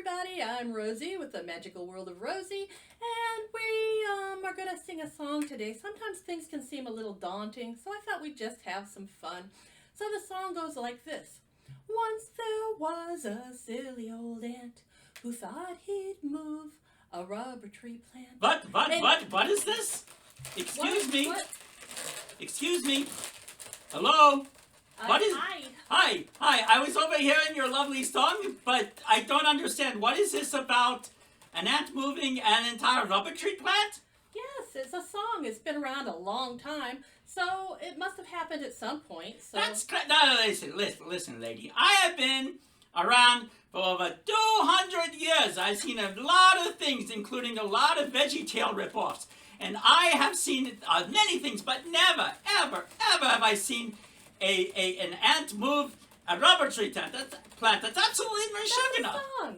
everybody, I'm Rosie with the Magical World of Rosie, and we are going to sing a song today. Sometimes things can seem a little daunting, so I thought we'd just have some fun. So the song goes like this. Once there was a silly old ant who thought he'd move a rubber tree plant. What is this? Excuse me. What? Excuse me. Hello? What is... Hi. Hi. I was over hearing your lovely song, but I don't understand. What is this about an ant moving an entire rubber tree plant? Yes, it's a song. It's been around a long time, so it must have happened at some point. So That's no, listen, lady. I have been around for over 200 years. I've seen a lot of things, including a lot of VeggieTale ripoffs. And I have seen many things, but never, ever have I seen an ant move a rubber tree plant. That's absolutely enough. Song.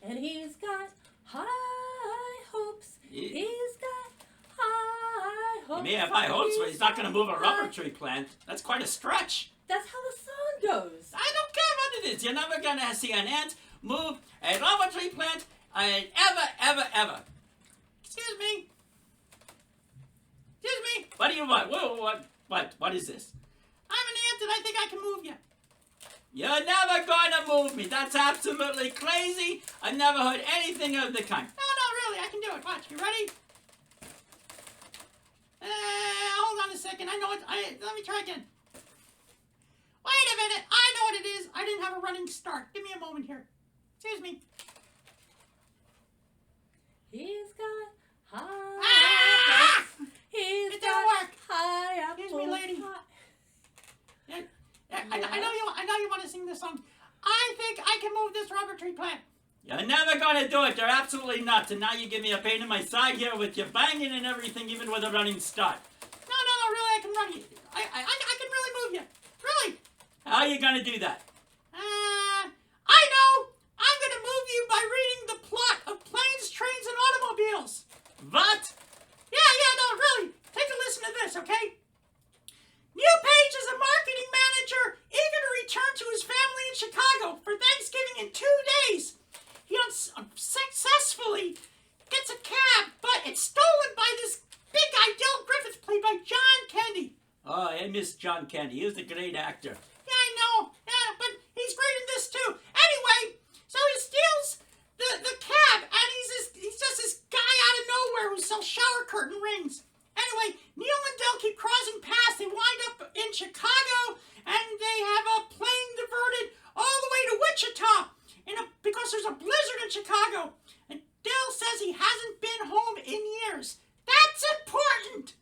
And he's got high hopes. He's got high hopes. He may have high hopes, but he's not going to move a rubber tree plant. That's quite a stretch. That's how the song goes. I don't care what it is. You're never going to see an ant move a rubber tree plant ever. Excuse me. What do you want? What is this? I'm an ant and I think I can move you. You're never going to move me. That's absolutely crazy. I've never heard anything of the kind. No, really. I can do it. Watch. You ready? Hold on a second. I know it. Let me try again. Wait a minute. I know what it is. I didn't have a running start. Give me a moment here. Excuse me. He's got high Ah! hopes. He's It got didn't work. high Excuse me, apples. lady. I know you want to sing this song. I think I can move this rubber tree plant. You're never going to do it. You're absolutely nuts. And now you give me a pain in my side here with your banging and everything, even with a running start. No, really, I can run you. I can really move you. Really. How are you going to do that? I know. I'm going to move you by reading the plot of Planes, Trains, and Automobiles. What? Yeah, no, really. Take a listen to this, okay? Neil Page is a marketing manager eager to return to his family in Chicago for Thanksgiving in 2 days. He successfully gets a cab, but it's stolen by this big guy, Del Griffith, played by John Candy. Oh, I miss John Candy. He was a great actor. Yeah, I know. Yeah, but he's great in this too. Anyway, so he steals the cab, and he's just this guy out of nowhere who sells shower curtain rings. Anyway, Neil and Del keep crossing paths. They wind up in Chicago, and they have a plane diverted all the way to Wichita because there's a blizzard in Chicago. And Del says he hasn't been home in years. That's important.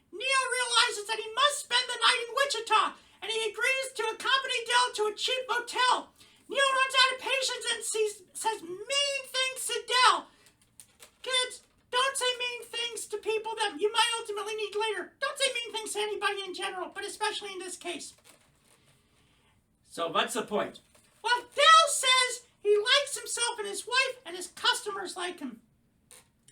Neil realizes that he must spend the night in Wichita, and he agrees to accompany Del to a cheap motel. Neil runs out of patience and says mean things to Del. Kids, don't say mean things to people that you might ultimately need later. Don't say mean things to anybody in general, but especially in this case. So what's the point? Well, Del says he likes himself and his wife, and his customers like him.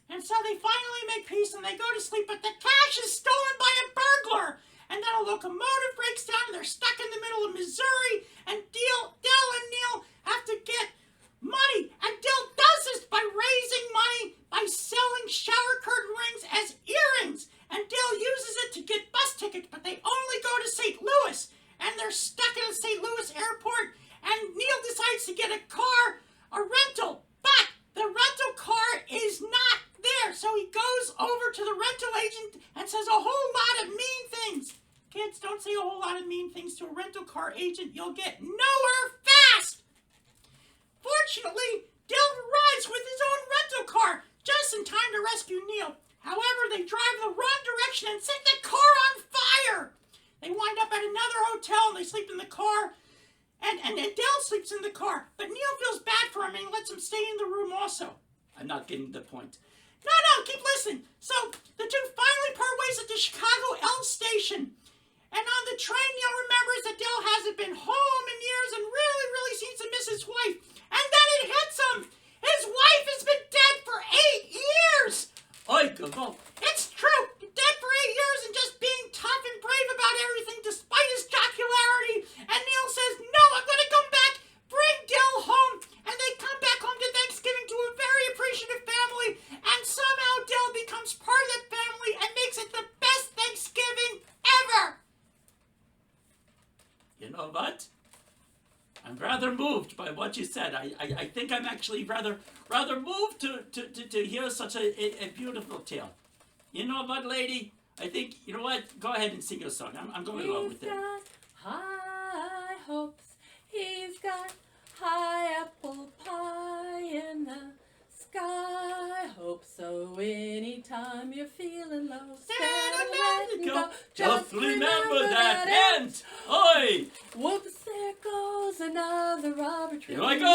And so they finally make peace and they go to sleep, but the cash is stolen by a burglar. And then a locomotive breaks down and they're stuck in the middle of Missouri, and Del and Neil have to get money. And Del does this by raising money by selling shower curtain rings as earrings. And Del uses it to get bus tickets, but they only go to St. Louis. And they're stuck in a St. Louis airport. And Neil decides to get a car, a rental. But the rental car is not there. So he goes over to the rental agent and says a whole lot of mean things. Kids, don't say a whole lot of mean things to a rental car agent. You'll get nowhere fast. Fortunately, Del arrives with his own rental car just in time to rescue Neil. However, they drive the wrong direction and set the car on fire. They wind up at another hotel and they sleep in the car. And Del sleeps in the car. But Neil feels bad for him and he lets him stay in the room also. I'm not getting the point. No, keep listening. So the two finally part ways at the Chicago L station. And on the train, Neil remembers that Del hasn't been home in years and really seems to miss his wife. And then it hits him. His wife has been dead for 8 years. Oy, go. It's true. Dead for 8 years and just being tough and brave about everything despite his jocularity. And Neil says, no, I'm going to come back, bring Del home. And they come back home to Thanksgiving. what? I'm rather moved by what you said. I think I'm actually rather moved to hear such a beautiful tale. You know what, lady? I think, you know what? Go ahead and sing your song. I'm going along with it. He's got high hopes. He's got high apple pie in the sky. Hope so anytime you're feeling low. Stand and let go. Just remember that hint. Oi! Whoops, there goes another robber tree. Here I go.